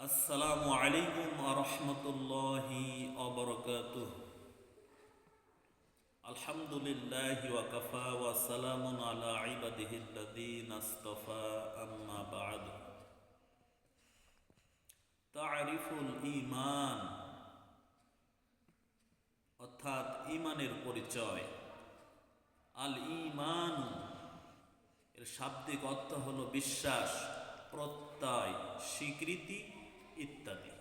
আসসালামু আলাইকুম আরহামতুল্লাহি অবরকাতুহ। আলহামদুলিল্লাহি ওয়া কাফা ওয়া সালামুন আলা ইবাদিহিল্লাযীনা ইসতাফা, আম্মা বা'দ। তা'রিফুল ঈমান অর্থাৎ ঈমানের পরিচয়। আল ঈমান এর শাব্দিক অর্থ হলো বিশ্বাস, প্রত্যয়, স্বীকৃতি ইত্যাদি।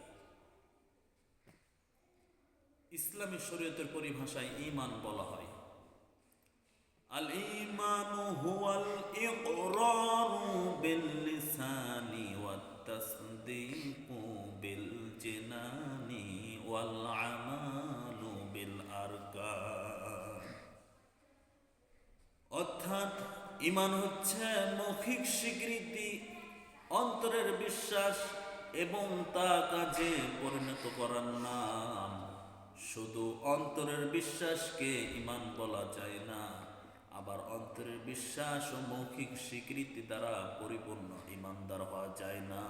ইসলামী শরীয়তের পরিভাষায় ঈমান বলা হয় আল ঈমানু হুয়াল ইকরারু বিল লিসানি ওয়াত তাসদীকু বিল জিনানি ওয়াল আমালু বিল আরকান। অর্থাৎ ঈমান হচ্ছে মৌখিক স্বীকৃতি, অন্তরের বিশ্বাস এবং তা কাজে পরিণত করার নাম। শুধু অন্তরের বিশ্বাসকে ঈমান বলা যায় না, আবার অন্তরের বিশ্বাস ও মৌখিক স্বীকৃতি দ্বারা পরিপূর্ণ ঈমানদার হওয়া যায় না।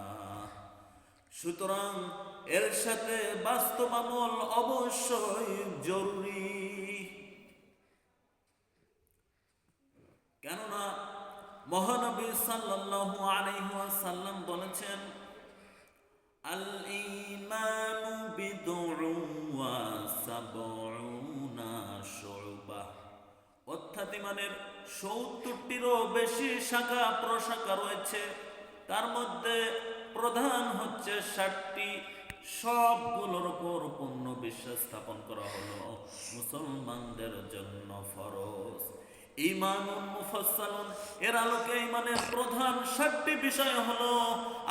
সুতরাং এর সাথে বাস্তব আমল অবশ্যই জরুরি। কেননা মহানবী সাল্লাল্লাহু আলাইহি ওয়াসাল্লাম বলেছেন, আল ঈমানু বিদউন ওয়া সাবউনা শুবাহ। অর্থাৎ ঈমানের ৭০টিরও বেশি শাখা প্রশাখা রয়েছে, তার মধ্যে প্রধান হচ্ছে ৬০টি। সবগুলোর উপর পূর্ণ বিশ্বাস স্থাপন করা হলো মুসলমানদের জন্য ফরজ। ঈমানুন মুফাসসালুন এর আলোকে ঈমানের প্রধান ৬০টি বিষয় হলো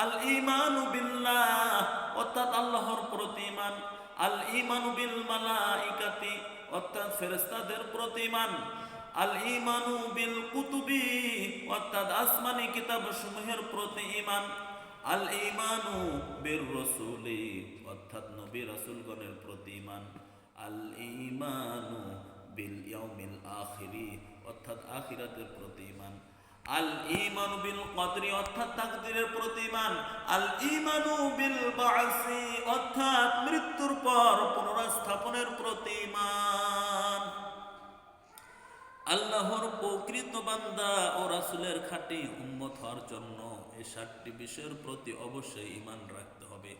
আল ঈমানু বিল্লাহ অর্থাৎ আল্লাহর প্রতি ঈমান, আল ঈমানু বিল মালাইকাতি অর্থাৎ ফেরেশতাদের প্রতি ঈমান, আল ঈমানু বিল কুতুবি অর্থাৎ আসমানি কিতাবসমূহের প্রতি ঈমান, আল ঈমানু বির রাসূলি অর্থাৎ নবী রাসূলগণের প্রতি ঈমান, আল ঈমানু বিল ইয়াউমিল আখিরি অর্থাৎ আখিরাতের প্রতি ঈমান, আল ঈমানু বিল কদরি অর্থাৎ তাকদীরের প্রতি ঈমান, আল ঈমানু বিল বা'সি অর্থাৎ মৃত্যুর পর পুনরুত্থানের প্রতি ঈমান। আল্লাহর প্রকৃত বান্দা ও রাসূলের খাঁটি উম্মত হওয়ার জন্য এই ৭টি বিষয়ের প্রতি অবশ্যই ঈমান রাখতে হবে।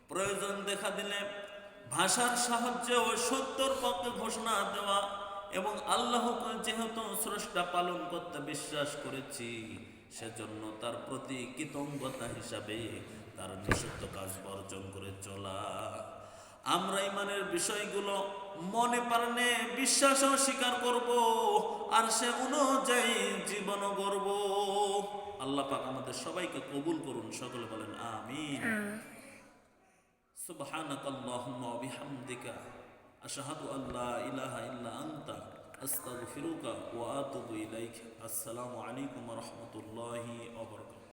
প্রয়োজন দেখা দিলে ভাষার সাহায্যে ও সত্যর পক্ষে ঘোষণা দেওয়া এবং আল্লাহকে যেহেতু স্রষ্টা পালন করতে বিশ্বাস করেছি, সেজন্য তার প্রতি কৃতজ্ঞতা হিসাবে তার নিষিদ্ধ কাজ বর্জন করে চলা। আমরা ঈমানের বিষয়গুলো মনে প্রাণে বিশ্বাস ও স্বীকার করব, আর সে অনুযায়ী জীবন গড়ব। আল্লাহ পাক আমাদের সবাইকে কবুল করুন, সকলে বলেন আমিন। সুবহানাকাল্লাহুম্মা ওয়া বিহামদিকা আশহাদু আল্লা ইলাহা ইল্লা আনতা আস্তাগফিরুকা ওয়া আতুবু ইলাইক। আসসালামু আলাইকুম ওয়া রাহমাতুল্লাহি ওয়া বারাকাতুহু।